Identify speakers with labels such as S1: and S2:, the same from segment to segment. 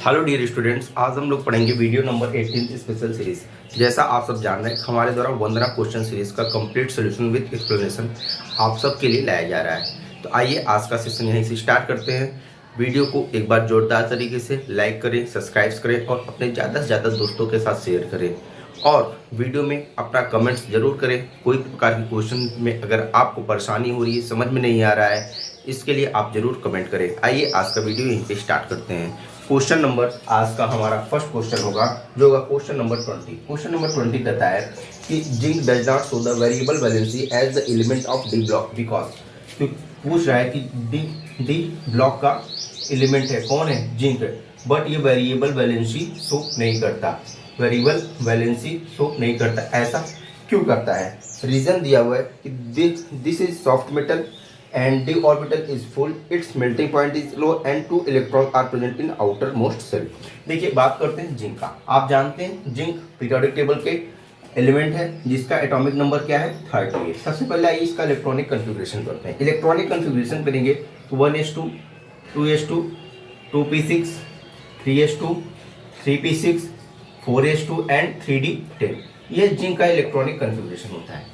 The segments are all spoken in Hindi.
S1: हेलो डियर स्टूडेंट्स, आज हम लोग पढ़ेंगे वीडियो नंबर 18 स्पेशल सीरीज। जैसा आप सब जान रहे हैं, हमारे द्वारा वंदना क्वेश्चन सीरीज का कंप्लीट सोल्यूशन विद एक्सप्लेनेशन आप सब के लिए लाया जा रहा है। तो आइए आज का सेशन यहीं से स्टार्ट करते हैं। वीडियो को एक बार जोरदार तरीके से लाइक करें, सब्सक्राइब करें और अपने ज़्यादा से ज़्यादा दोस्तों के साथ शेयर करें। और वीडियो में अपना कमेंट्स जरूर करें। कोई प्रकार की क्वेश्चन में अगर आपको परेशानी हो रही है, समझ में नहीं आ रहा है, इसके लिए आप जरूर कमेंट करें। आइए आज का वीडियो यहीं पे स्टार्ट करते हैं। क्वेश्चन नंबर आज का हमारा फर्स्ट क्वेश्चन होगा, जो होगा क्वेश्चन नंबर 20। क्वेश्चन नंबर 20 कहता है कि zinc does not show the variable valency as the element of D block because. तो पूछ रहा है कि डी ब्लॉक का एलिमेंट है, कौन है? जिंक, बट ये वेरिएबल वैलेंसी शो नहीं करता। वेरिएबल वैलेंसी शो नहीं करता, ऐसा क्यों करता है? रीजन दिया हुआ है कि this is soft metal and d orbital is full, its melting point is low and 2 electrons are present in outermost shell। देखिए बात करते हैं जिंक का। आप जानते हैं जिंक पीरियोडिक टेबल के एलिमेंट है जिसका एटॉमिक नंबर क्या है? 38। सबसे पहले आइए इसका इलेक्ट्रॉनिक कन्फिग्रेशन करते हैं। इलेक्ट्रॉनिक कन्फिग्रेशन करेंगे तो 1s2, 2s2, 2p6, 3s2, 3p6, 4s2 and 3d10। यह जिंक का इलेक्ट्रॉनिक कन्फिग्रेशन होता है।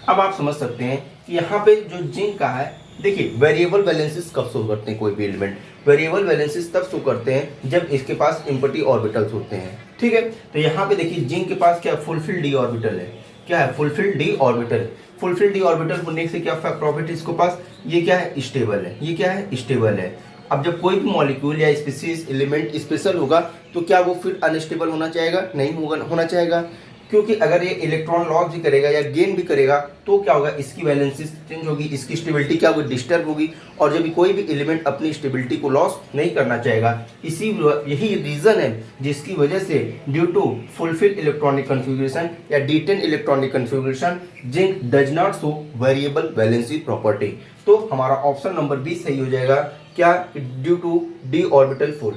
S1: अब आप समझ सकते हैं कि यहाँ पे जो जिंक का है, देखिए वेरिएबल वैलेंसीज कब शो करते हैं कोई भी एलिमेंट? वेरिएबल वैलेंसीज तब शो करते हैं जब इसके पास एम्प्टी ऑर्बिटल्स होते हैं, ठीक है। तो यहाँ पे देखिए जिंक के पास क्या फुलफिल डी ऑर्बिटल है। क्या है? Fulfil D orbital. Fulfil D orbital होने से क्या प्रॉपर्टी इसके पास? ये क्या है? स्टेबल है। ये क्या है? स्टेबल है। अब जब कोई भी मॉलिक्यूल या स्पीसीज एलिमेंट स्पेशल होगा तो क्या वो फिर अनस्टेबल होना चाहेगा? नहीं होना चाहेगा, क्योंकि अगर ये इलेक्ट्रॉन लॉस भी करेगा या गेन भी करेगा तो क्या होगा? इसकी वैलेंसी चेंज होगी, इसकी स्टेबिलिटी क्या होगी? डिस्टर्ब होगी। और जब भी कोई भी एलिमेंट अपनी स्टेबिलिटी को लॉस नहीं करना चाहेगा, यही रीजन है जिसकी वजह से due to fulfil electronic configuration या D10 electronic configuration zinc does not show variable valency property. तो हमारा ऑप्शन नंबर बी सही हो जाएगा। क्या? Due to D orbital full,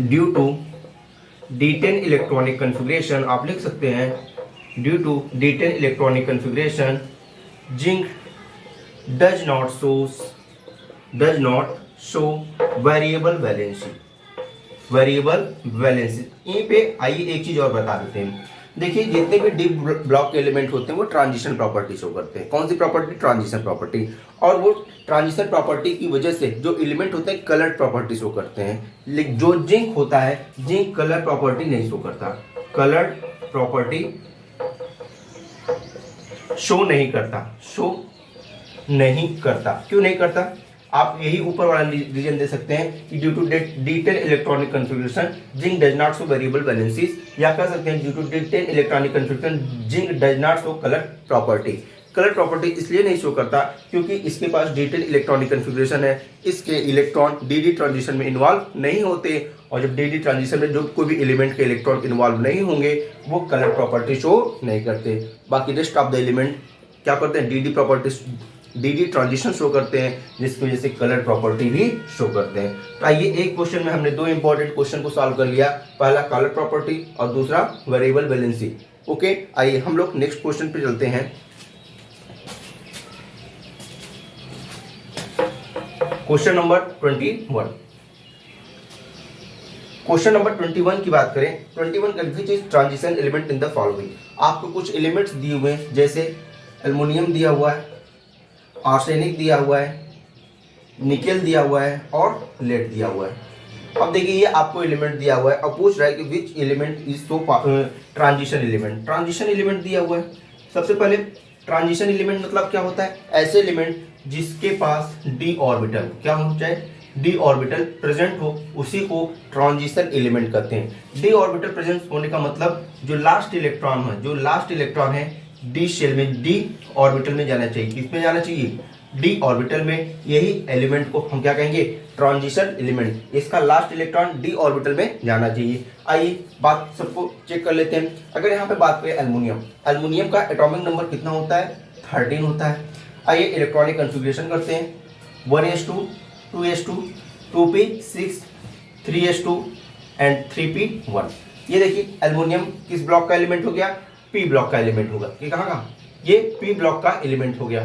S1: due to D10 electronic configuration आप लिख सकते हैं। Due to D10 electronic configuration zinc does not show variable valency. Variable valency यहीं पे आइए एक चीज और बता देते हैं। देखिए जितने भी डी ब्लॉक के एलिमेंट होते हैं वो ट्रांजिशन प्रॉपर्टी शो करते हैं। कौन सी प्रॉपर्टी? Transition property. और वो ट्रांजिशन प्रॉपर्टी की वजह से जो एलिमेंट होते हैं कलर प्रॉपर्टी शो करते हैं। लेकिन जो जिंक होता है, जिंक कलर प्रॉपर्टी नहीं शो करता। कलर प्रॉपर्टी शो नहीं करता। क्यों नहीं करता? आप यही ऊपर वाला रीजन दे सकते हैं कि due to D10 electronic configuration zinc does not show variable valencies, या कह सकते हैं due to D10 electronic configuration zinc does not show colour property. Colour property इसलिए नहीं शो करता क्योंकि इसके पास D10 इलेक्ट्रॉनिक कन्फिग्रेशन है, इसके इलेक्ट्रॉन DD ट्रांजिशन में इन्वॉल्व नहीं होते। और जब DD ट्रांजिशन में जो कोई भी एलिमेंट के इलेक्ट्रॉन इन्वॉल्व नहीं होंगे वो कलर प्रॉपर्टी शो नहीं करते। बाकी रेस्ट ऑफ द एलिमेंट क्या करते हैं? DD ट्रांजिशन शो करते हैं, जिसकी वजह से कलर प्रॉपर्टी भी शो करते हैं। तो आइए एक क्वेश्चन में हमने दो इंपॉर्टेंट क्वेश्चन को सॉल्व कर लिया। पहला कलर प्रॉपर्टी और दूसरा वेरिएबल वैलेंसी। ओके, आइए हम लोग नेक्स्ट क्वेश्चन पे चलते हैं। Question number 21। क्वेश्चन नंबर 21 की बात करें, 21 which is transition element in the following. आपको कुछ एलिमेंट्स दिए हुए हैं, जैसे एल्युमिनियम दिया हुआ है, आर्सेनिक दिया हुआ है, निकेल दिया हुआ है और लेड दिया हुआ है। अब देखिए ये आपको एलिमेंट दिया हुआ है और पूछ रहा है कि which element is so transition element. Transition element दिया हुआ है। सबसे पहले ट्रांजिशन एलिमेंट मतलब क्या होता है? ऐसे एलिमेंट जिसके पास डी ऑर्बिटल क्या हो जाए? डी ऑर्बिटल प्रेजेंट हो, उसी को ट्रांजिशन एलिमेंट कहते हैं। डी ऑर्बिटल प्रेजेंट होने का मतलब जो लास्ट इलेक्ट्रॉन है डी शेल में, डी ऑर्बिटल में जाना चाहिए। किस में जाना चाहिए? डी ऑर्बिटल में। यही एलिमेंट को हम क्या कहेंगे? Transition element. इसका लास्ट इलेक्ट्रॉन डी ऑर्बिटल में जाना चाहिए। आइए बात सबको चेक कर लेते हैं। अगर यहाँ पे बात करें एल्युमिनियम का एटॉमिक नंबर कितना होता है? 13 होता है। आइए इलेक्ट्रॉनिक कन्फिग्रेशन करते हैं। 1s2, 2s2, 2p6, 3s2 and 3p1। ये देखिए एल्युमिनियम किस ब्लॉक का एलिमेंट हो गया? पी ब्लॉक का एलिमेंट होगा। ये कहाँ का? ये पी ब्लॉक का एलिमेंट हो गया।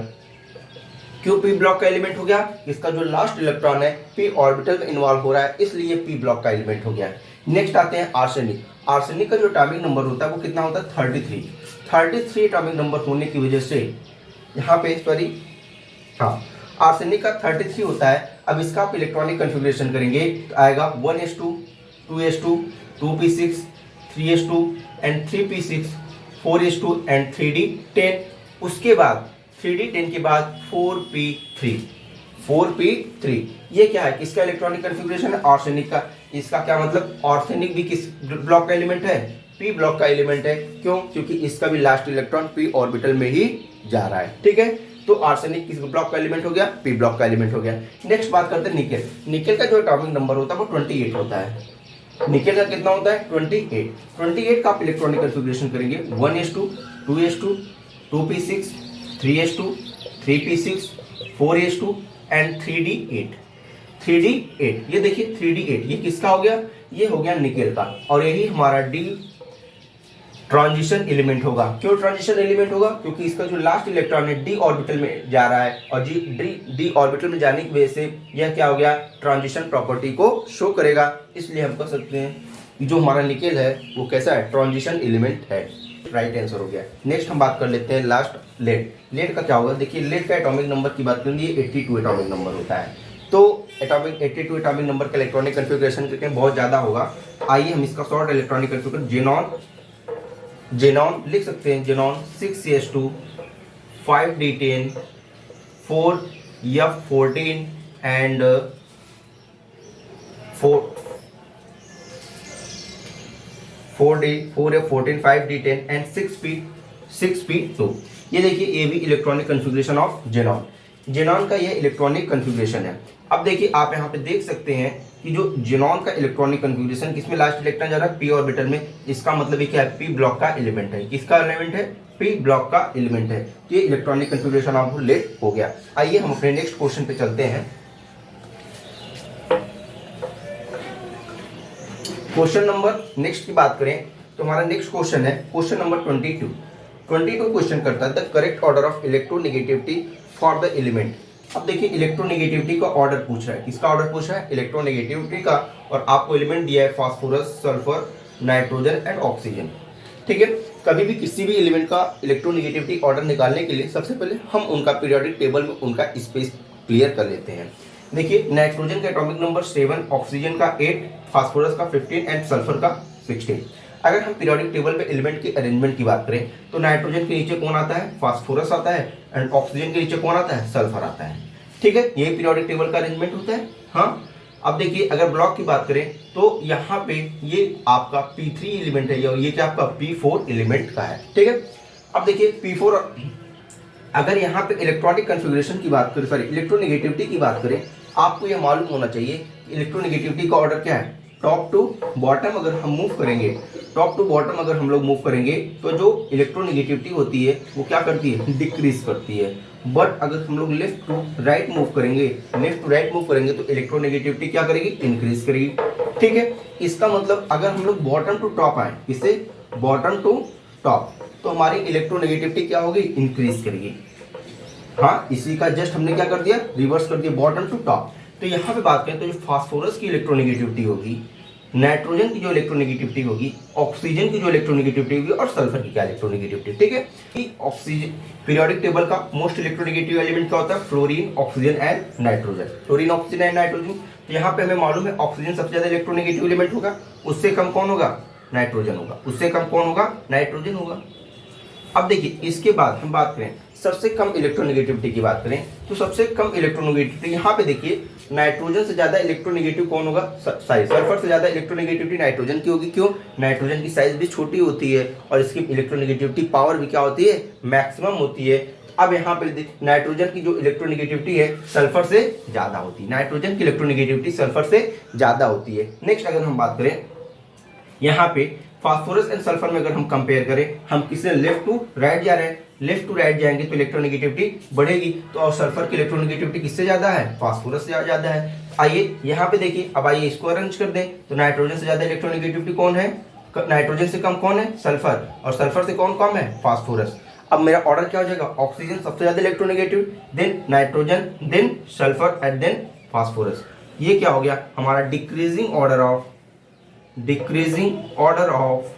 S1: क्यों पी ब्लॉक का एलिमेंट हो गया? इसका जो लास्ट इलेक्ट्रॉन है पी ऑर्बिटल में इन्वॉल्व हो रहा है, इसलिए पी ब्लॉक का एलिमेंट हो गया। नेक्स्ट आते हैं आर्सेनिक। आर्सेनिक का जो एटॉमिक नंबर होता है वो कितना होता है? 33 एटॉमिक नंबर होने की वजह से यहाँ पे आर्सेनिक का 33 होता है। अब इसका आप इलेक्ट्रॉनिक कन्फिग्रेशन करेंगे तो आएगा 1s2, 2s2, 2p6, 3s2 and 3p6, 4s2 and 3d10। उसके बाद 3d10 के बाद 4p3 ये क्या है? किसका इलेक्ट्रॉनिक कन्फिग्रेशन है? आर्सेनिक का। इसका क्या मतलब? आर्सेनिक भी किस ब्लॉक का एलिमेंट है? पी ब्लॉक का एलिमेंट है। क्यों? क्योंकि इसका भी लास्ट इलेक्ट्रॉन पी ऑर्बिटल में ही जा रहा है। ठीक है, तो आर्सेनिक किस ब्लॉक का एलिमेंट हो गया? पी ब्लॉक का एलिमेंट हो गया। नेक्स्ट बात करते हैं निकेल। निकेल का जो एटॉमिक नंबर होता है वो 28 होता है। निकेल का कितना होता है? 28 का आप इलेक्ट्रॉनिक कन्फिग्रेशन करेंगे 1s2, 2s2, 2p6, 3s2, 3p6, 4s2 and 3d8। ये देखिए 3d8 ये किसका हो गया? ये हो गया निकेल का, और यही हमारा डी ट्रांजिशन एलिमेंट होगा। क्यों ट्रांजिशन एलिमेंट होगा? क्योंकि इसका जो लास्ट इलेक्ट्रॉन है डी ऑर्बिटल में जा रहा है, और डी ऑर्बिटल में जाने की वजह से यह क्या हो गया? ट्रांजिशन प्रॉपर्टी को शो करेगा। इसलिए हम कह सकते हैं कि जो हमारा निकेल है वो कैसा है? ट्रांजिशन एलिमेंट है। राइट आंसर हो गया। नेक्स्ट हम बात कर लेते हैं लास्ट लेड। लेड का क्या होगा? देखिए लेड का एटॉमिक नंबर की बात करेंगे 82 एटॉमिक नंबर होता है। तो 82 एटॉमिक नंबर का इलेक्ट्रॉनिक कन्फिग्रेशन करके बहुत ज़्यादा होगा। आइए हम इसका शॉर्ट इलेक्ट्रॉनिक कन्फिग्रेशन जेनॉन लिख सकते हैं। Xenon 6s2, 5d10, 4f14 and 4f14, 5d10 and 6p2। ये देखिए ये भी electronic configuration of xenon. Xenon का ये इलेक्ट्रॉनिक कन्फिग्रेशन है। अब देखिए आप यहाँ पे देख सकते हैं कि जो जेनॉन का इलेक्ट्रॉनिक कन्फिग्रेशन किसमें लास्ट इलेक्ट्रॉन जा रहा है? पी ऑर्बिटल में। इसका मतलब ये क्या है? पी ब्लॉक का एलिमेंट है। किसका एलिमेंट है? पी ब्लॉक का एलिमेंट है। ये इलेक्ट्रॉनिक कन्फिग्रेशन ऑफ लेड हो गया। आइए हम अपने नेक्स्ट क्वेश्चन पे चलते हैं। क्वेश्चन नंबर नेक्स्ट की बात करें तो हमारा नेक्स्ट क्वेश्चन है क्वेश्चन नंबर 22 क्वेश्चन करता है the correct order of electronegativity for the element. अब देखिए इलेक्ट्रोनेगेटिविटी का ऑर्डर पूछ रहा है। किसका ऑर्डर पूछ रहा है? इलेक्ट्रोनेगेटिविटी का। और आपको एलिमेंट दिया है phosphorus, sulphur, nitrogen and oxygen. ठीक है, कभी भी किसी भी एलिमेंट का इलेक्ट्रोनेगेटिविटी ऑर्डर निकालने के लिए सबसे पहले हम उनका पीरियोडिक टेबल में उनका स्पेस क्लियर कर लेते हैं। देखिए नाइट्रोजन का एटॉमिक नंबर 7, ऑक्सीजन का 8, फास्फोरस का 15 एंड सल्फर का 16। अगर हम पीरियोडिक टेबल में एलिमेंट के अरेंजमेंट की बात करें तो नाइट्रोजन के नीचे कौन आता है? फास्फोरस आता है, एंड ऑक्सीजन के नीचे कौन आता है? सल्फर आता है। ठीक है, ये पीरियोडिक टेबल का अरेंजमेंट होता है। हाँ, अब देखिए अगर ब्लॉक की बात करें तो यहाँ पे ये आपका P3 एलिमेंट है और ये क्या आपका P4 एलिमेंट का है। ठीक है, अब देखिए P4 अगर यहाँ पे इलेक्ट्रॉनिक कन्फिग्रेशन की बात करें, सॉरी इलेक्ट्रोनेगेटिविटी की बात करें, आपको यह मालूम होना चाहिए इलेक्ट्रोनेगेटिविटी का ऑर्डर क्या है? टॉप टू बॉटम अगर हम मूव करेंगे, टॉप टू बॉटम अगर हम लोग मूव करेंगे तो जो इलेक्ट्रोनेगेटिविटी होती है वो क्या करती है? डिक्रीज करती है। बट अगर हम लोग लेफ्ट टू राइट मूव करेंगे, तो इलेक्ट्रोनेगेटिविटी क्या करेगी? इंक्रीज करेगी। ठीक है, इसका मतलब अगर हम लोग बॉटम टू टॉप आए, इससे बॉटम टू टॉप, तो हमारी इलेक्ट्रोनेगेटिविटी क्या होगी? इंक्रीज करेगी। हाँ, इसी का जस्ट हमने क्या कर दिया? रिवर्स कर दिया, बॉटम टू टॉप। तो यहाँ पे बात करें तो जो फास्फोरस की इलेक्ट्रोनेगेटिविटी होगी, नाइट्रोजन की जो इलेक्ट्रोनेगेटिविटी होगी, ऑक्सीजन की जो इलेक्ट्रोनेगेटिविटी होगी, और सल्फर की क्या इलेक्ट्रोनेगेटिविटी। ठीक है, कि ऑक्सीजन पीरियोडिक टेबल का मोस्ट इलेक्ट्रोनेगेटिव एलिमेंट क्या होता है? Fluorine, oxygen and nitrogen. Fluorine, oxygen and nitrogen. तो यहाँ पे हमें मालूम है ऑक्सीजन सबसे ज्यादा इलेक्ट्रोनेगेटिव एलिमेंट होगा, उससे कम कौन होगा? नाइट्रोजन होगा। उससे कम कौन होगा? नाइट्रोजन होगा। अब देखिए इसके बाद हम बात करें सबसे कम इलेक्ट्रोनेगेटिविटी की बात करें तो सबसे कम इलेक्ट्रोनेगेटिविटी यहाँ पे देखिए नाइट्रोजन से ज्यादा इलेक्ट्रोनेगेटिव कौन होगा? सल्फर से ज्यादा इलेक्ट्रोनेगेटिविटी नाइट्रोजन की होगी। क्यों? नाइट्रोजन की साइज भी छोटी होती है और इसकी इलेक्ट्रोनेगेटिविटी पावर भी क्या होती है? मैक्सिमम होती है। अब यहाँ पे नाइट्रोजन की जो इलेक्ट्रोनेगेटिविटी है सल्फर से ज्यादा होती है। नाइट्रोजन की इलेक्ट्रोनेगेटिविटी सल्फर से ज्यादा होती है। नेक्स्ट अगर हम बात करें यहाँ पे फास्फोरस एंड सल्फर में अगर हम कंपेयर करें, हम किससे लेफ्ट टू राइट जा रहे हैं, लेफ्ट टू राइट जाएंगे तो इलेक्ट्रोनेगेटिविटी बढ़ेगी। तो और सल्फर की इलेक्ट्रोनेगेटिविटी किससे ज्यादा है? फास्फोरस से ज्यादा है। आइए यहाँ पे देखिए, अब आइए इसको अरेंज कर दें तो नाइट्रोजन से ज्यादा इलेक्ट्रोनेगेटिविटी कौन है? नाइट्रोजन से कम कौन है? सल्फर। और सल्फर से कौन कम है? फास्फोरस। अब मेरा ऑर्डर क्या हो जाएगा, ऑक्सीजन सबसे ज्यादा electronegative, then nitrogen, then sulphur and then phosphorus. ये क्या हो गया हमारा डिक्रीजिंग ऑर्डर ऑफ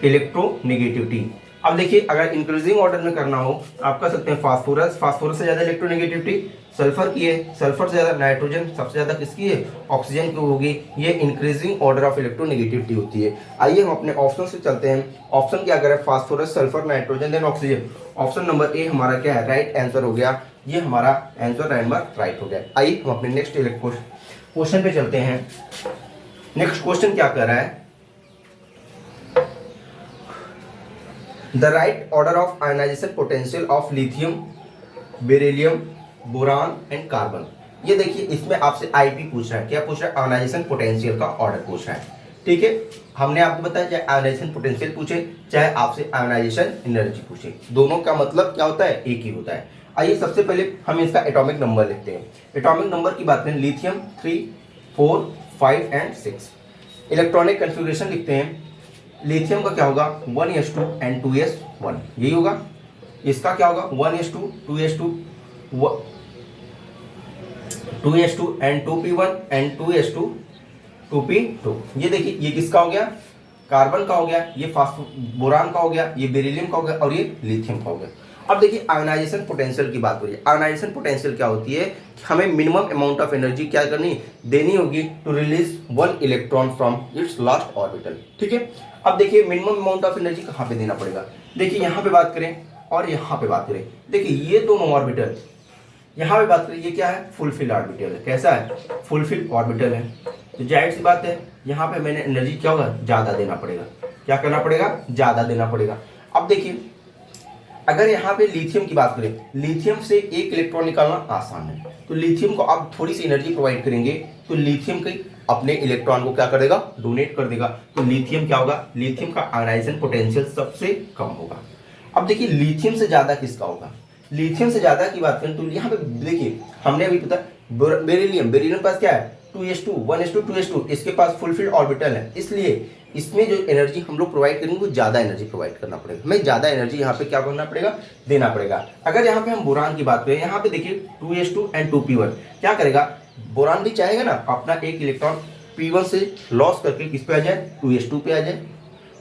S1: इलेक्ट्रोनेगेटिविटी। अब देखिए अगर इंक्रीजिंग ऑर्डर में करना हो आप कर सकते हैं फास्फोरस से ज्यादा इलेक्ट्रोनेगेटिविटी, सल्फर की है, सल्फर से ज्यादा नाइट्रोजन, सबसे ज्यादा किसकी है, ऑक्सीजन की होगी। ये इंक्रीजिंग ऑर्डर ऑफ इलेक्ट्रोनेगेटिविटी होती है। आइए हम अपने ऑप्शन से चलते हैं। ऑप्शन क्या करें, phosphorus, sulphur, nitrogen then oxygen. Option number A हमारा क्या है, राइट आंसर हो गया। ये हमारा आंसर नंबर राइट हो गया। आइए हम अपने नेक्स्ट क्वेश्चन पे चलते हैं। नेक्स्ट क्वेश्चन क्या कर रहा है, the right order of ionization potential of lithium, beryllium, boron and carbon. ये देखिए इसमें आपसे आईपी पूछ रहा है, क्या पूछ रहा है, आयनाइजेशन पोटेंशियल का ऑर्डर पूछ रहा है। ठीक है, हमने आपको बताया चाहे आयनाइजेशन पोटेंशियल पूछे चाहे आपसे आयनाइजेशन एनर्जी पूछे, दोनों का मतलब क्या होता है, एक ही होता है। आइए सबसे पहले हम इसका एटॉमिक नंबर लिखते हैं। एटॉमिक नंबर की बात करें, लिथियम 3, 4, 5 एंड 6। इलेक्ट्रॉनिक कन्फिग्रेशन लिखते हैं, लिथियम का क्या होगा 1s2 एंड 2s1, यही होगा। इसका क्या होगा 1s2, 2s2, 2s2 and 2p1 and 2s2, 2p2। ये देखिए ये किसका हो गया, कार्बन का हो गया, ये बोरान का हो गया, ये बेरिलियम का हो गया और ये लिथियम का हो गया। अब देखिए आयोनाइजेशन पोटेंशियल की बात हो रही है। आयोनाइजेशन पोटेंशियल क्या होती है, हमें मिनिमम अमाउंट ऑफ एनर्जी क्या करनी देनी होगी to release 1 electron from its last orbital. ठीक है, अब देखिए मिनिमम अमाउंट ऑफ एनर्जी कहाँ पे देना पड़ेगा, देखिए यहाँ पे बात करें और यहाँ पे बात करें। देखिए ये दोनों ऑर्बिटल, यहाँ पे बात करें ये क्या है, फुलफिल ऑर्बिटल है। कैसा है, फुलफिल ऑर्बिटल है। तो जाहिर सी बात है यहाँ पे मैंने एनर्जी क्या होगा ज्यादा देना पड़ेगा, क्या करना पड़ेगा, ज्यादा देना पड़ेगा। अब देखिए अगर यहाँ पे लिथियम की बात करें, लिथियम से एक इलेक्ट्रॉन निकालना आसान है, तो लिथियम को आप थोड़ी सी एनर्जी प्रोवाइड करेंगे तो लिथियम के अपने इलेक्ट्रॉन को क्या करेगा, डोनेट कर देगा। तो लिथियम क्या होगा, लिथियम का आयनाइजेशन पोटेंशियल सबसे कम होगा। अब देखिए लिथियम से ज्यादा किसका होगा, लिथियम से ज्यादा की बात करें तो यहाँ पे देखिए हमने अभी पता बेरिलियम, बेरिलियम पास क्या है 2s2, 1s2, 2s2, इसके पास फुलफिल्ड ऑर्बिटल है, इसलिए इसमें जो एनर्जी हम लोग प्रोवाइड करेंगे वो ज्यादा एनर्जी प्रोवाइड करना पड़ेगा, हमें ज्यादा एनर्जी यहाँ पे क्या करना पड़ेगा, देना पड़ेगा। अगर यहाँ पे हम बोरान की बात करें, यहाँ पे देखिए 2s2 एंड 2p1, क्या करेगा, बोरान भी चाहेगा ना अपना एक इलेक्ट्रॉन p1 से लॉस करके किस पे आ जाए, 2s2 पे आ जाए,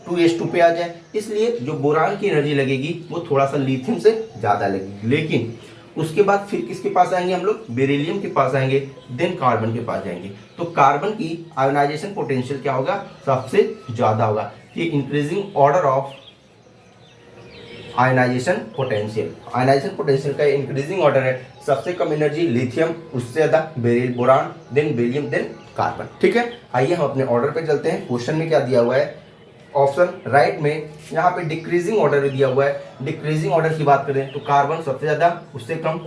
S1: 2s2 पे आ जाए, इसलिए जो बोरान की एनर्जी लगेगी वो थोड़ा सा लिथियम से ज्यादा लगेगी। लेकिन उसके बाद फिर किसके पास आएंगे हम लोग, बेरिलियम के पास आएंगे, देन कार्बन के पास जाएंगे। तो कार्बन की आयोनाइजेशन पोटेंशियल क्या होगा, सबसे ज्यादा होगा। ये increasing order of ionization potential, ionization potential का इंक्रीजिंग ऑर्डर है। सबसे कम एनर्जी लिथियम, उससे ज्यादा boron, then beryllium, then carbon. ठीक है, आइए हम अपने ऑर्डर पे चलते हैं। क्वेश्चन में क्या दिया हुआ है, ऑप्शन राइट में यहाँ पे डिक्रीजिंग ऑर्डर दिया हुआ है। डिक्रीजिंग ऑर्डर की बात करें तो कार्बन सबसे ज्यादा, उससे कम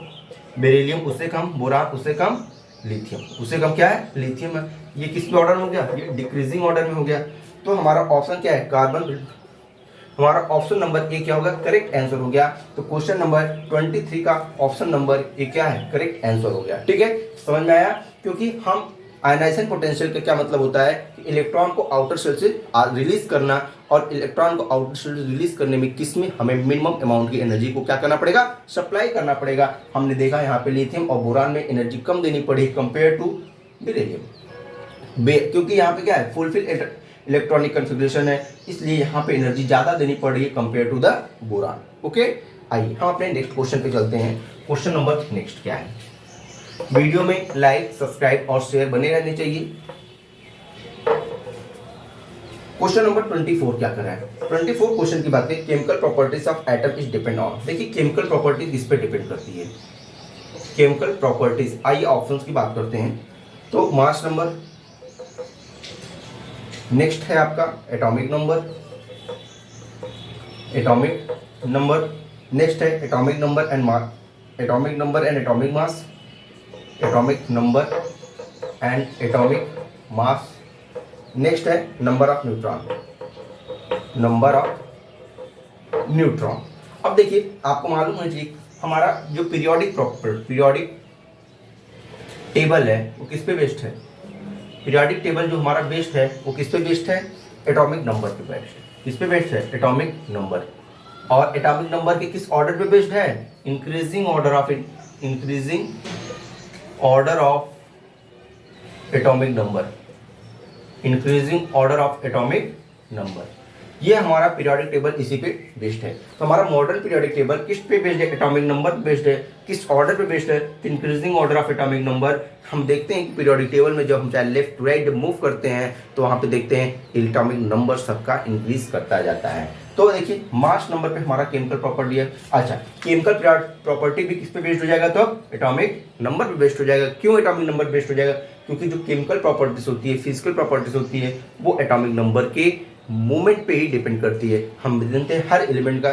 S1: बेरिलियम, उससे कम बोरान, उससे कम लिथियम, उससे कम क्या है, लिथियम है। ये किस पे ऑर्डर हो गया, ये डिक्रीजिंग ऑर्डर में हो गया। तो हमारा ऑप्शन क्या है, कार्बन, हमारा ऑप्शन नंबर ए क्या होगा, करेक्ट आंसर हो गया। तो क्वेश्चन नंबर 23 का ऑप्शन नंबर ए क्या है, करेक्ट आंसर हो गया। ठीक है, समझ में आया, क्योंकि हम आयनाइजेशन पोटेंशियल का क्या मतलब होता है कि इलेक्ट्रॉन को आउटर शेल से रिलीज करना, और इलेक्ट्रॉन को आउटर शेल से रिलीज करने में किसमें हमें मिनिमम अमाउंट की एनर्जी को क्या करना पड़ेगा, सप्लाई करना पड़ेगा। हमने देखा यहाँ पे लिथियम और बोरान में एनर्जी कम देनी पड़ी कंपेयर टू बेरिलियम, क्योंकि यहाँ पे क्या है, फुलफिल इलेक्ट्रॉनिक कन्फिग्रेशन है, इसलिए यहाँ पे एनर्जी ज्यादा देनी पड़ रही है compare to the boron. Okay, आइए हम अपने नेक्स्ट क्वेश्चन पे चलते हैं। क्वेश्चन नंबर नेक्स्ट क्या है, वीडियो में लाइक, सब्सक्राइब और शेयर बने रहने चाहिए। क्वेश्चन नंबर 24 क्या कर रहा है, 24 क्वेश्चन की बात करें, chemical properties of atom is depend on. देखिए केमिकल प्रॉपर्टीज किस पे डिपेंड करती है, केमिकल प्रॉपर्टीज। आइए ऑप्शंस की बात करते हैं। तो मास नंबर, नेक्स्ट है आपका atomic number, atomic number, next है atomic number and mass, atomic number and atomic mass, atomic number and atomic mass, next है number of neutron, number of neutron. अब देखिए आपको मालूम होना चाहिए हमारा जो पीरियोडिक टेबल है वो किस पे बेस्ड है, पीरियोडिक टेबल जो हमारा बेस्ड है वो किस पे बेस्ड है, एटॉमिक नंबर पे बेस्ड है। किस पे बेस्ड है, एटॉमिक नंबर। और एटॉमिक नंबर के किस ऑर्डर पे बेस्ड है, increasing order of atomic number, increasing order of atomic number. ये हमारा पीरियोडिक टेबल इसी पे बेस्ड है। तो हमारा मॉडर्न पीरियोडिक टेबल किस पे बेस्ड है, एटॉमिक नंबर पे बेस्ड है। किस ऑर्डर पे बेस्ड है, increasing order of atomic number. हम देखते हैं कि पीरियोडिक टेबल में जब हम चाहे लेफ्ट टू राइट मूव करते हैं तो वहां पे देखते हैं एटॉमिक नंबर सबका इंक्रीज करता जाता है। तो देखिए मास नंबर पे हमारा केमिकल प्रॉपर्टी है। अच्छा, केमिकल प्रॉपर्टी भी किस पे बेस्ड हो जाएगा, तो एटॉमिक नंबर पे बेस्ड हो जाएगा। क्यों एटॉमिक नंबर बेस्ड हो जाएगा, क्योंकि जो केमिकल प्रॉपर्टीज होती है, फिजिकल प्रॉपर्टीज होती है, वो एटॉमिक नंबर के मूवमेंट पे ही डिपेंड करती है। हम जानते हैं हर एलिमेंट का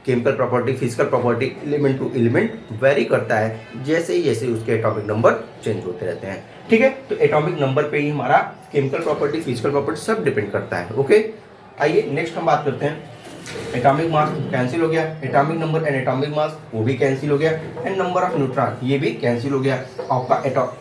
S1: chemical property, physical property element to element vary करता है जैसे जैसे उसके एटॉमिक नंबर चेंज होते रहते हैं। ठीक है, तो एटॉमिक नंबर पे ही हमारा केमिकल प्रॉपर्टी, फिजिकल प्रॉपर्टी सब डिपेंड करता है। ओके, आइए नेक्स्ट हम बात करते हैं। एटॉमिक मास कैंसिल हो गया, एटॉमिक नंबर एंड एटॉमिक मास वो भी कैंसिल हो गया, एंड नंबर ऑफ न्यूट्रॉन ये भी कैंसिल हो गया। आपका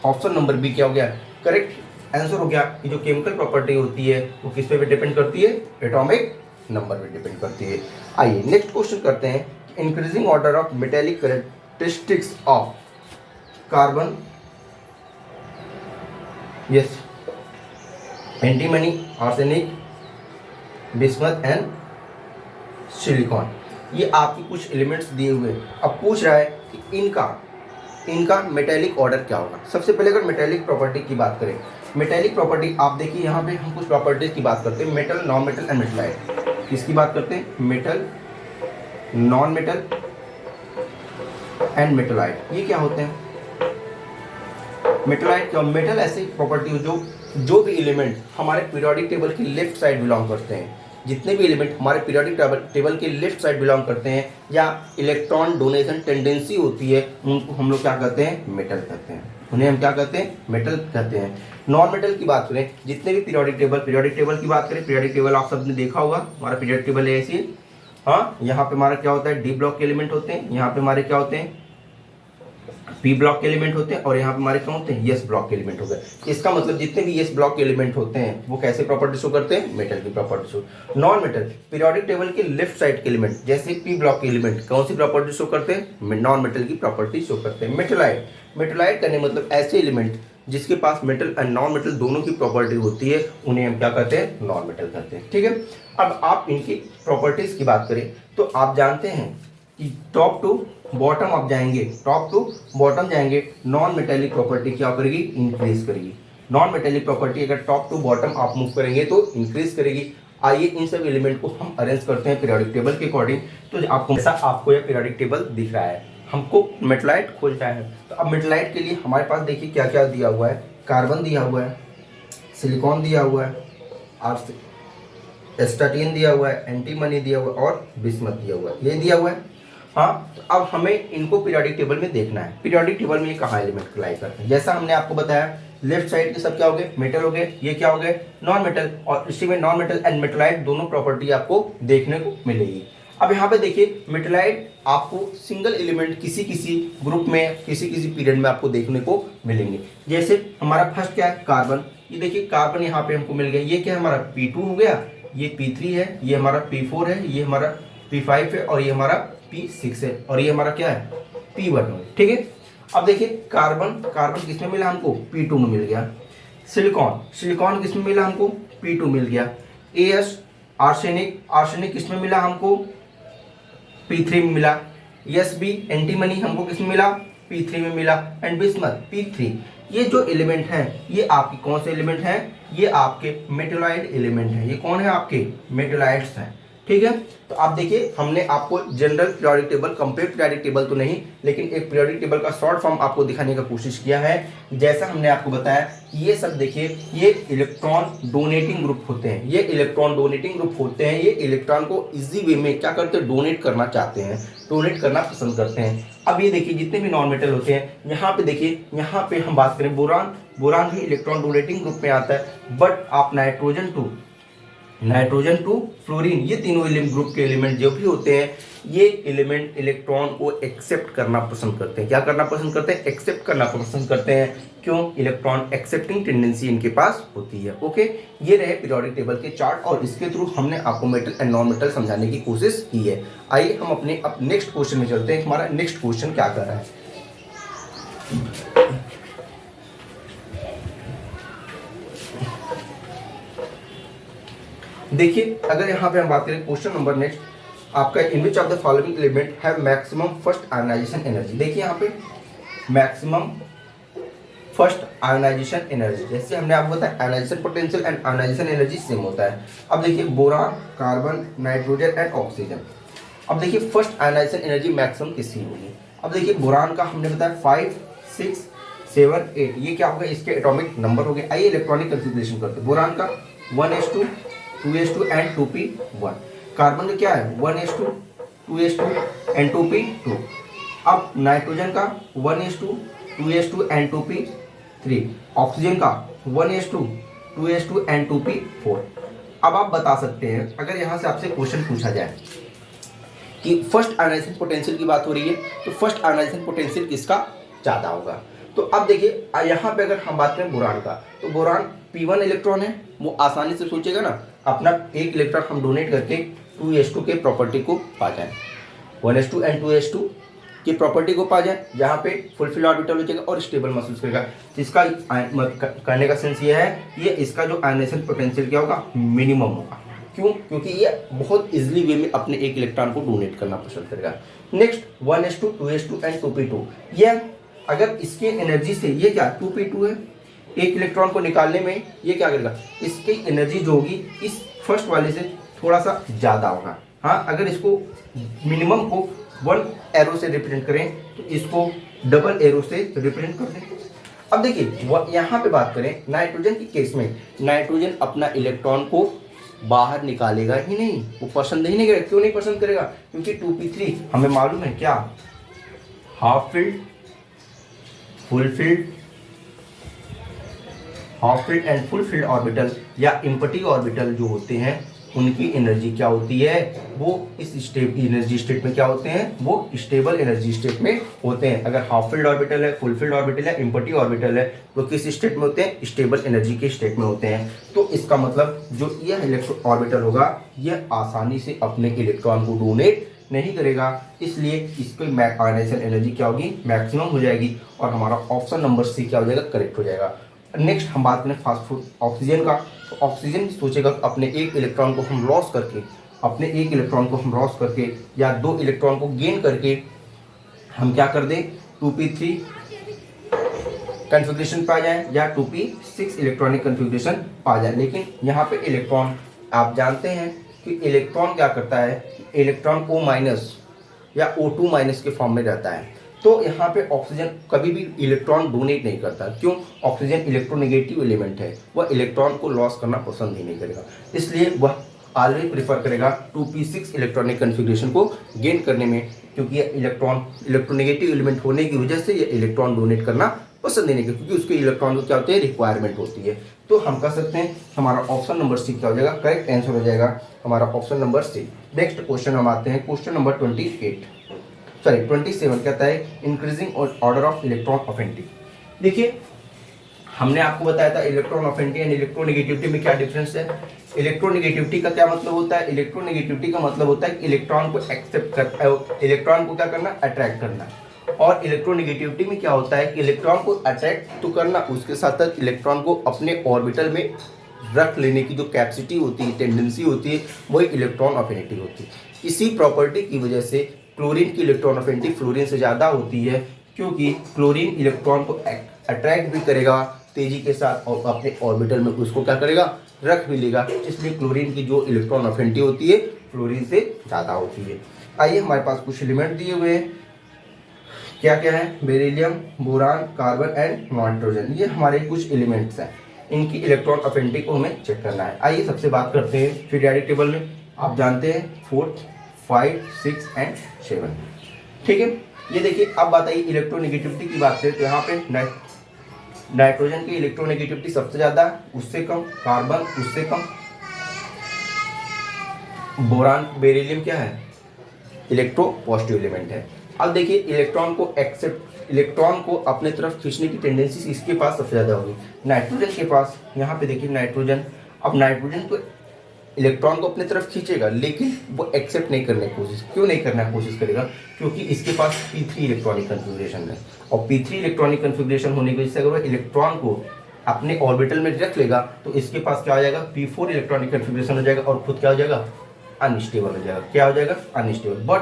S1: ऑप्शन नंबर बी क्या हो गया, करेक्ट आंसर हो गया कि जो केमिकल प्रॉपर्टी होती है वो किस पे डिपेंड करती है, एटॉमिक नंबर पे डिपेंड करती है। आइए नेक्स्ट क्वेश्चन करते हैं, increasing order of metallic characteristics of carbon, yes, antimony, arsenic, bismuth and silicon. ये आपके कुछ एलिमेंट्स दिए हुए हैं। अब पूछ रहा है कि इनका मेटेलिक ऑर्डर क्या होगा। सबसे पहले अगर मेटेलिक प्रॉपर्टी की बात करें, मेटेलिक प्रॉपर्टी आप देखिए यहाँ पे हम कुछ प्रॉपर्टीज की बात करते हैं, मेटल, नॉन मेटल एंड मेटलाइट। किसकी बात करते हैं, मेटल, नॉन मेटल एंड मेटलाइट। ये क्या होते हैं, मेटलाइट क्या, मेटल ऐसी प्रॉपर्टी हो जो भी एलिमेंट हमारे पीरियोडिक टेबल की लेफ्ट साइड बिलोंग करते हैं, जितने भी एलिमेंट हमारे पीरियोडिक टेबल के लेफ्ट साइड बिलोंग करते हैं या इलेक्ट्रॉन डोनेशन टेंडेंसी होती है, उनको हम लोग क्या कहते हैं, मेटल कहते हैं। उन्हें हम क्या कहते हैं, मेटल कहते हैं। नॉन मेटल की बात करें, जितने भी पीरियोडिक टेबल की बात करें, पीरियोडिक टेबल आप सबने देखा होगा, हमारा पीरियोडिक टेबल है ऐसी। हाँ, यहाँ पे हमारा क्या होता है, डी ब्लॉक के एलिमेंट होते हैं, यहाँ पे हमारे क्या होते हैं, पी ब्लॉक के एलिमेंट होते हैं, और यहाँ पे हमारे क्या होते हैं, एस ब्लॉक के एलिमेंट होते हैं। इसका मतलब जितने भी एस ब्लॉक के एलिमेंट होते हैं वो कैसे प्रॉपर्टी शो करते हैं, मेटल की property show. Non metal periodic table के लेफ्ट साइड के एलिमेंट जैसे पी ब्लॉक के एलिमेंट कौन सी प्रॉपर्टी शो करते हैं, नॉन मेटल की प्रॉपर्टी शो करते हैं। मेटलाइट करने मतलब ऐसे एलिमेंट जिसके पास मेटल एंड नॉन मेटल दोनों की प्रॉपर्टी होती है, उन्हें हम क्या कहते हैं, नॉन मेटल कहते हैं। ठीक है, अब आप इनकी प्रॉपर्टीज की बात करें तो आप जानते हैं कि टॉप टू बॉटम आप जाएंगे, टॉप टू बॉटम जाएंगे, नॉन मेटेलिक प्रॉपर्टी क्या करेगी, इंक्रीज करेगी। नॉन मेटेलिक प्रॉपर्टी अगर टॉप टू बॉटम आप मूव करेंगे तो इंक्रीज करेगी। आइए इन सब एलिमेंट को हम अरेंज करते हैं पीरियोडिक टेबल के अकॉर्डिंग। तो आपको ऐसा आपको यह पीरियोडिक टेबल दिख रहा है, हमको मेटलाइट खोजना है। तो अब मेटलाइट के लिए हमारे पास देखिए क्या क्या दिया हुआ है, कार्बन दिया हुआ है, सिलिकॉन दिया हुआ है, एस्टाटीन दिया हुआ है, एंटीमनी दिया हुआ है और बिस्मथ दिया हुआ है, ये दिया हुआ है। हाँ, तो अब हमें इनको पीरियोडिक टेबल में देखना है, पीरियोडिक टेबल में ये कहाँ एलिमेंट क्लाई करते हैं। जैसा हमने आपको बताया लेफ्ट साइड के सब क्या हो गए, मेटल हो गए, ये क्या हो गए, नॉन मेटल, और इसी में नॉन मेटल एंड मेटलाइट दोनों प्रॉपर्टी आपको देखने को मिलेगी। अब यहाँ पे देखिए मेटलाइट आपको सिंगल एलिमेंट किसी किसी ग्रुप में किसी किसी पीरियड में आपको देखने को मिलेंगे। जैसे हमारा फर्स्ट क्या है, कार्बन। ये देखिए कार्बन यहाँ पे हमको मिल गया, ये क्या है हमारा P2 हो गया, ये P3 है, ये हमारा P4 है, ये हमारा P5 है और ये हमारा P6 है और ये हमारा क्या है P1 है। ठीक है, अब देखिए कार्बन किसमें मिला हमको, P2 में मिल गया। सिलिकॉन किसमें मिला हमको, P2 मिल गया। AS आर्सेनिक किसमें मिला हमको, P3 में मिला। SB एंटीमनी हमको किसमें मिला, P3 में मिला। And bismuth P3। ये जो एलिमेंट हैं ये आपके कौन से एलिमेंट हैं, ये आपके मेटलाइट एलिमेंट हैं। ये कौन है, आपके मेटलाइट्स हैं। ठीक है, तो आप देखिए हमने आपको general periodic table, complete periodic table तो नहीं, लेकिन एक पीरियोडिक टेबल का शॉर्ट फॉर्म आपको दिखाने का कोशिश किया है। जैसा हमने आपको बताया कि ये सब देखिए ये इलेक्ट्रॉन डोनेटिंग ग्रुप होते हैं, ये इलेक्ट्रॉन डोनेटिंग ग्रुप होते हैं। ये इलेक्ट्रॉन को इजी वे में क्या करते हैं, डोनेट करना चाहते हैं, डोनेट करना पसंद करते हैं। अब ये देखिए जितने भी नॉन मेटल होते हैं, यहाँ पे देखिए, यहाँ पे हम बात करें बोरान भी इलेक्ट्रॉन डोनेटिंग ग्रुप में आता है। बट आप नाइट्रोजन टू फ्लोरीन, ये तीनों ग्रुप के एलिमेंट जो भी होते हैं, ये एलिमेंट इलेक्ट्रॉन को एक्सेप्ट करना पसंद करते हैं। क्या करना पसंद करते हैं? एक्सेप्ट करना पसंद करते हैं। क्यों? इलेक्ट्रॉन एक्सेप्टिंग टेंडेंसी इनके पास होती है। ओके, ये रहे पीरियोडिक टेबल के चार्ट और इसके थ्रू हमने आपको मेटल एंड नॉन मेटल समझाने की कोशिश की है। आइए हम अपने अब नेक्स्ट क्वेश्चन में चलते हैं। हमारा नेक्स्ट क्वेश्चन क्या कर रहा है? देखिए, अगर यहाँ पे हम बात करें क्वेश्चन नंबर नेक्स्ट आपका, in which of the following element have maximum first ionization energy. देखिए यहाँ पे मैक्सिमम फर्स्ट आयोनाइजेशन एनर्जी, जैसे हमने आपको बताया ionization potential and ionization energy same होता है। अब देखिए boron, carbon, nitrogen and oxygen. अब देखिए फर्स्ट आयोनाइजेशन एनर्जी मैक्सिमम किसकी होगी? अब देखिए बोरान का हमने बताया 5, 6, 7, 8, ये क्या होगा? इसके एटॉमिक नंबर हो गए। आइए इलेक्ट्रॉनिक कंफिगरेशन करते हैं। बोरान का 1s2, 2s2 and 2p1। Carbon का क्या है? 1s2, 2s2 and 2p2। अब नाइट्रोजन का 1s2, 2s2 and 2p3। Oxygen का 1s2, 2s2 एंड 2p4। अब आप बता सकते हैं, अगर यहाँ से आपसे क्वेश्चन पूछा जाए कि फर्स्ट आयोनाइजेशन पोटेंशियल की बात हो रही है, तो फर्स्ट आयोनाइजेशन पोटेंशियल किसका ज़्यादा होगा? तो अब देखिए यहाँ पे अगर हम बात करें बोरान का, तो बोरान p1 इलेक्ट्रॉन है, वो आसानी से सोचेगा ना, अपना एक इलेक्ट्रॉन हम डोनेट करके 2s2 के प्रॉपर्टी को पा जाए, 1s2 एंड 2s2 की प्रॉपर्टी को पा जाए, जहाँ पे फुलफिल ऑर्बिटल हो जाएगा और स्टेबल महसूस करेगा। इसका कहने का सेंस ये है, ये इसका जो आयोनाइजेशन पोटेंशियल क्या होगा? मिनिमम होगा। क्यों? क्योंकि ये बहुत इजीली वे में अपने एक इलेक्ट्रॉन को डोनेट करना पसंद करेगा। Next 1s2, 2s2 and 2p2, ये अगर इसके एनर्जी से ये क्या 2p2 है, एक इलेक्ट्रॉन को निकालने में ये क्या करेगा? इसकी एनर्जी जो होगी इस फर्स्ट वाले से थोड़ा सा ज़्यादा होगा। हाँ, अगर इसको मिनिमम को 1 एरो से रिप्रेजेंट करें तो इसको डबल एरो से रिप्रेजेंट कर दें। अब देखिए यहाँ पे बात करें नाइट्रोजन की केस में, नाइट्रोजन अपना इलेक्ट्रॉन को बाहर निकालेगा ही नहीं, वो पसंद ही नहीं करेगा। क्यों नहीं पसंद करेगा? क्योंकि 2p3 हमें मालूम है क्या, half filled, full field, half field and full filled orbital या एम्प्टी ऑर्बिटल जो होते हैं उनकी एनर्जी क्या होती है? वो इस एनर्जी स्टेट में क्या होते हैं? वो स्टेबल एनर्जी स्टेट में होते हैं। अगर हाफ फील्ड ऑर्बिटल है, फुल फील्ड ऑर्बिटल है, एम्प्टी ऑर्बिटल है, तो किस स्टेट में होते हैं? स्टेबल एनर्जी के स्टेट में होते हैं। तो इसका मतलब जो यह इलेक्ट्रॉन ऑर्बिटल होगा यह आसानी से अपने इलेक्ट्रॉन को डोनेट नहीं करेगा, इसलिए इसकी आयोनाइजेशन एनर्जी क्या होगी? मैक्सिमम हो जाएगी और हमारा ऑप्शन नंबर सी क्या हो जाएगा? करेक्ट हो जाएगा। नेक्स्ट हम बात करें फास्ट फूड ऑक्सीजन का, तो ऑक्सीजन सोचेगा अपने एक इलेक्ट्रॉन को हम लॉस करके, अपने एक इलेक्ट्रॉन को हम लॉस करके या 2 इलेक्ट्रॉन को गेन करके हम क्या कर दें? 2p3 कन्फिग्रेशन पा जाए या 2p6 इलेक्ट्रॉनिक कन्फिग्रेशन पा जाए। लेकिन यहाँ पे इलेक्ट्रॉन आप जानते हैं कि इलेक्ट्रॉन क्या करता है? इलेक्ट्रॉन O- या O2- के फॉर्म में रहता है। तो यहाँ पे ऑक्सीजन कभी भी इलेक्ट्रॉन डोनेट नहीं करता। क्यों? ऑक्सीजन इलेक्ट्रोनेगेटिव एलिमेंट है, वह इलेक्ट्रॉन को लॉस करना पसंद ही नहीं करेगा, इसलिए वह ऑलवेज प्रेफर करेगा 2p6 इलेक्ट्रॉनिक कन्फिग्रेशन को गेन करने में, क्योंकि ये इलेक्ट्रॉन इलेक्ट्रोनेगेटिव एलिमेंट होने की वजह से ये इलेक्ट्रॉन डोनेट करना पसंद नहीं करता, क्योंकि उसके इलेक्ट्रॉन को क्या होती है? रिक्वायरमेंट होती है। तो हम कह सकते हैं हमारा ऑप्शन नंबर सी क्या हो जाएगा? करेक्ट आंसर हो जाएगा हमारा option number C. Next question हम आते हैं, क्वेश्चन नंबर 27 कहता है increasing order of electron affinity. देखिए हमने आपको बताया था इलेक्ट्रॉन अफिनिटी एंड इलेक्ट्रोनेगेटिविटी में क्या डिफरेंस है। इलेक्ट्रोनेगेटिविटी का क्या मतलब होता है? इलेक्ट्रोनेगेटिविटी का मतलब होता है कि इलेक्ट्रॉन को एक्सेप्ट कर, इलेक्ट्रॉन को क्या करना? अट्रैक्ट करना। और इलेक्ट्रोनेगेटिविटी में क्या होता है कि इलेक्ट्रॉन को अट्रैक्ट तो करना, उसके साथ साथ इलेक्ट्रॉन को अपने ऑर्बिटल में रख लेने की जो कैपेसिटी होती है, टेंडेंसी होती है, वही इलेक्ट्रॉन अफिनिटी होती है। इसी प्रॉपर्टी की वजह से क्लोरीन की इलेक्ट्रॉन अफिनिटी फ्लोरीन से ज़्यादा होती है, क्योंकि क्लोरीन इलेक्ट्रॉन को अट्रैक्ट भी करेगा तेजी के साथ और अपने ऑर्बिटल में उसको क्या करेगा? रख भी लेगा। इसलिए क्लोरीन की जो इलेक्ट्रॉन अफिनिटी होती है फ्लोरीन से ज़्यादा होती है। आइए हमारे पास कुछ एलिमेंट दिए हुए हैं, क्या क्या है? Beryllium, boron, carbon and nitrogen, ये हमारे कुछ एलिमेंट्स हैं। इनकी इलेक्ट्रॉन अफिनिटी को हमें चेक करना है। आइए सबसे बात करते हैं पीरियोडिक टेबल में। आप जानते हैं 4, 5, 6 एंड 7, ठीक है। ये देखिए अब बात आई इलेक्ट्रोनेगेटिविटी की बात करें तो यहाँ पे नाइट्रोजन की इलेक्ट्रोनेगेटिविटी सबसे ज़्यादा, उससे कम कार्बन, उससे कम बोरान बेरिलियम क्या है, इलेक्ट्रो पॉजिटिव एलिमेंट है। अब देखिए इलेक्ट्रॉन को अपने तरफ खींचने की टेंडेंसी इसके पास सबसे ज़्यादा होगी, नाइट्रोजन के पास। यहाँ पे देखिए नाइट्रोजन, अब नाइट्रोजन को इलेक्ट्रॉन को अपने तरफ खींचेगा लेकिन वो एक्सेप्ट नहीं करने की कोशिश, क्यों नहीं करने की कोशिश करेगा, क्योंकि इसके पास p3 इलेक्ट्रॉनिक कन्फिग्रेशन है, और p3 इलेक्ट्रॉनिक कन्फिग्रेशन होने की वजह से अगर वो इलेक्ट्रॉन को अपने ऑर्बिटल में रख लेगा तो इसके पास क्या हो जाएगा, p4 इलेक्ट्रॉनिक कन्फिग्रेशन हो जाएगा और खुद क्या हो जाएगा, अनस्टेबल हो जाएगा। क्या हो जाएगा, अनस्टेबल। बट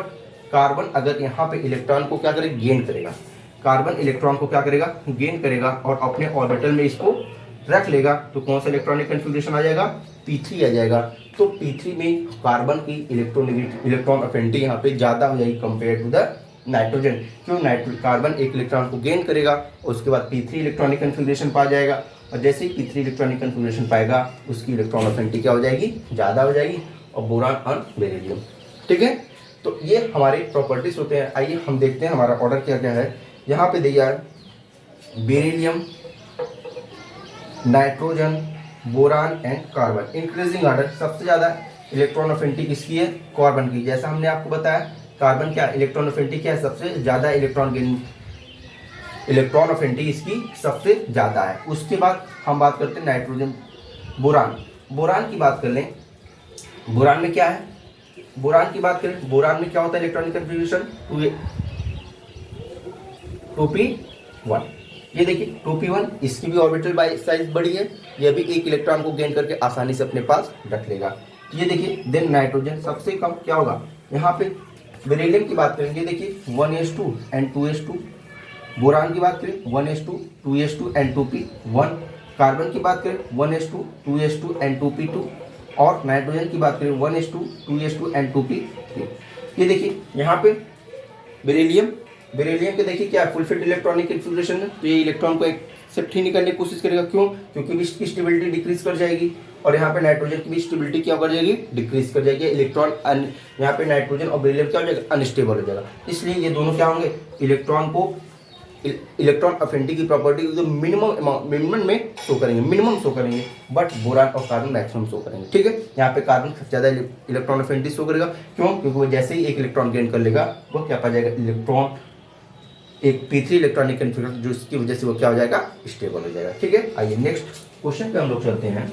S1: कार्बन अगर यहाँ पे इलेक्ट्रॉन को क्या करेगा, गेन करेगा, कार्बन इलेक्ट्रॉन को क्या करेगा, गेन करेगा और अपने ऑर्बिटल में इसको रख लेगा, तो कौन सा इलेक्ट्रॉनिक कन्फिग्रेशन आ जाएगा, p3 आ जाएगा। तो p3 में कार्बन की इलेक्ट्रॉन अफिनिटी यहाँ पे ज़्यादा हो जाएगी कंपेयर टू द नाइट्रोजन। क्यों, कार्बन एक इलेक्ट्रॉन को गेन करेगा, उसके बाद p3 इलेक्ट्रॉनिक कन्फिग्रेशन पा जाएगा, और जैसे ही p3 इलेक्ट्रॉनिक कन्फिग्रेशन पाएगा उसकी इलेक्ट्रॉन अफिनिटी क्या हो जाएगी, ज़्यादा हो जाएगी, और बोरान और बेरिलियम। ठीक है, तो ये हमारे प्रॉपर्टीज होते हैं। आइए हम देखते हैं हमारा ऑर्डर क्या क्या है। यहाँ पे दिया है beryllium, nitrogen, boron and carbon. Increasing order सबसे ज़्यादा इलेक्ट्रॉन अफिनिटी किसकी है, कार्बन की। जैसा हमने आपको बताया कार्बन क्या इलेक्ट्रॉन अफिनिटी क्या है, सबसे ज़्यादा इलेक्ट्रॉन अफिनिटी इसकी सबसे ज़्यादा है। उसके बाद हम बात करते हैं नाइट्रोजन, बोरान की बात कर लें। बोरान में क्या है, बोरान की बात करें, बोरान में क्या होता है इलेक्ट्रॉनिक कन्फिग्रेशन 2p1। ये देखिए 2p1, इसकी भी ऑर्बिटल साइज बड़ी है, यह भी एक इलेक्ट्रॉन को गेन करके आसानी से अपने पास रख लेगा। ये देखिए देन नाइट्रोजन सबसे कम क्या होगा, यहाँ पे बेरिलियम की बात करेंगे, देखिए 1s2 एंड 2s2। बोरान की बात करें 1s2 2s2 and 2p1। Carbon की बात करें 1s2 2s2 एंड 2p2, और नाइट्रोजन की बात करें 1s2 2s2 एंड 2p3। ये देखिए यहाँ पे बेरिलियम के देखिए क्या फुलफिल्ड इलेक्ट्रॉनिक कन्फिग्रेशन है, तो ये इलेक्ट्रॉन को एक्सेप्ट ही नहीं करने की कोशिश करेगा। क्यों, क्योंकि इसकी स्टेबिलिटी डिक्रीज कर जाएगी, और यहाँ पे नाइट्रोजन की भी स्टेबिलिटी क्या कर जाएगी, डिक्रीज कर जाएगी। इलेक्ट्रॉन यहाँ पे नाइट्रोजन और बेरिलियम क्या हो जाएगा, अनस्टेबल हो जाएगा। इसलिए ये दोनों क्या होंगे, इलेक्ट्रॉन अफिनिटी की प्रॉपर्टी जो मिनिमम में शो करेंगे, बट बोरान और कार्बन मैक्सिमम शो करेंगे। ठीक है, यहाँ पे कार्बन सबसे ज़्यादा इलेक्ट्रॉन अफिनिटी शो करेगा। क्यों, क्योंकि वो जैसे ही एक इलेक्ट्रॉन गेन कर लेगा वो क्या पा जाएगा, इलेक्ट्रॉन एक p3 इलेक्ट्रॉनिक कन्फिग्रेशन, जिसकी वजह से वो क्या हो जाएगा, स्टेबल हो जाएगा। ठीक है, आइए नेक्स्ट क्वेश्चन पे हम लोग चलते हैं।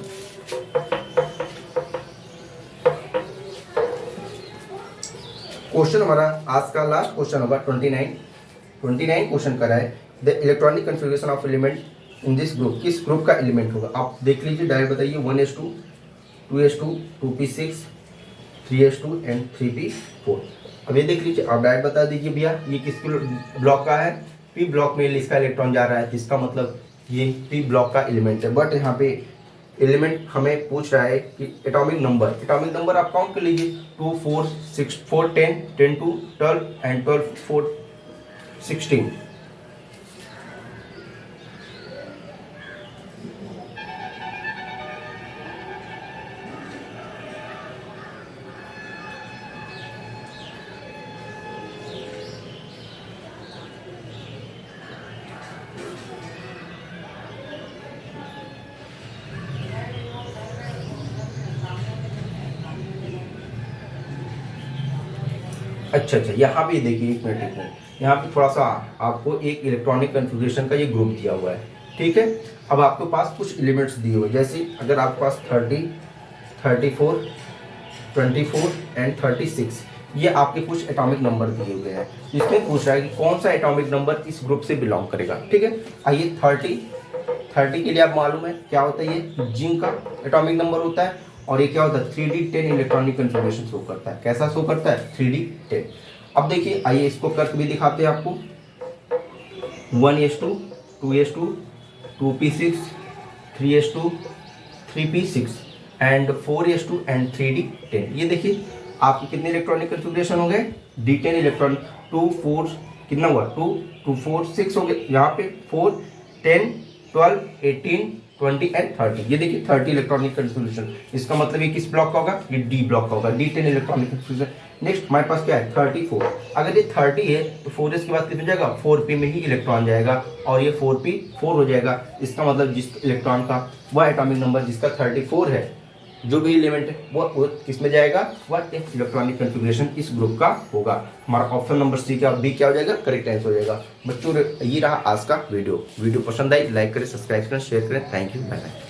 S1: क्वेश्चन हमारा आज का लास्ट क्वेश्चन होगा 29 क्वेश्चन का है, the electronic configuration of element in this group, किस ग्रुप का एलिमेंट होगा। आप देख लीजिए, डायरेक्ट बताइए 1s2 2s2 2p6 3s2 and 3p4। अब ये देख लीजिए, आप डायरेक्ट बता दीजिए भैया ये किस ब्लॉक का है, पी ब्लॉक में इसका इलेक्ट्रॉन जा रहा है, जिसका मतलब ये पी ब्लॉक का एलिमेंट है। बट यहाँ पे एलिमेंट हमें पूछ रहा है कि एटॉमिक नंबर आप काउंट कर लीजिए, 2 4 6 4 10 10 2 12 एंड 12 4 16। अच्छा, यहाँ पे देखिए एक मिनट, यहाँ पे थोड़ा सा आपको एक इलेक्ट्रॉनिक कन्फिग्रेशन का ये ग्रुप दिया हुआ है। ठीक है, अब आपके पास कुछ एलिमेंट्स दिए हुए, जैसे अगर आपके पास 30 34 24 एंड 36, ये आपके कुछ एटॉमिक नंबर दिए हुए हैं। इसमें पूछ रहा है कि कौन सा एटॉमिक नंबर इस ग्रुप से बिलोंग करेगा। ठीक है, आइए 30 के लिए आप मालूम है क्या होता है, ये जिंक का एटॉमिक नंबर होता है, और ये क्या होता है 3d10 इलेक्ट्रॉनिक कन्फिग्रेशन शो करता है। कैसा शो करता है, 3d10। अब देखिए, आइए इसको करके भी दिखाते हैं आपको, 1s2 2s2 2p6 3s2 3p6 and 4s2 and 3d10। ये देखिए आपके कितने इलेक्ट्रॉनिक कन्फिग्रेशन हो गए, d10 इलेक्ट्रॉन, 2 4 कितना हुआ, 2 2 4 6 हो गए, यहाँ पे 4 10 12 18 20 एंड 30। ये देखिए 30 इलेक्ट्रॉनिक कन्फिग्रेशन, इसका मतलब ये किस ब्लॉक का होगा, ये डी ब्लॉक का होगा, d10 इलेक्ट्रॉनिक कन्फिग्रेशन। नेक्स्ट हमारे पास क्या है 34। अगर ये 30 है तो 4s के बाद कितना जाएगा, 4p में ही इलेक्ट्रॉन जाएगा, और ये 4p 4 हो जाएगा। इसका मतलब जिस इलेक्ट्रॉन का वह एटॉमिक नंबर जिसका 34 है, जो भी एलिमेंट है वो किस में जाएगा, वह इलेक्ट्रॉनिक कन्फिग्रेशन इस ग्रुप का होगा। हमारा ऑप्शन नंबर सी का बी क्या हो जाएगा, करेक्ट आंसर हो जाएगा। बच्चों ये रहा आज का वीडियो पसंद आई लाइक करें, सब्सक्राइब करें, शेयर करें। Thank you, bye bye.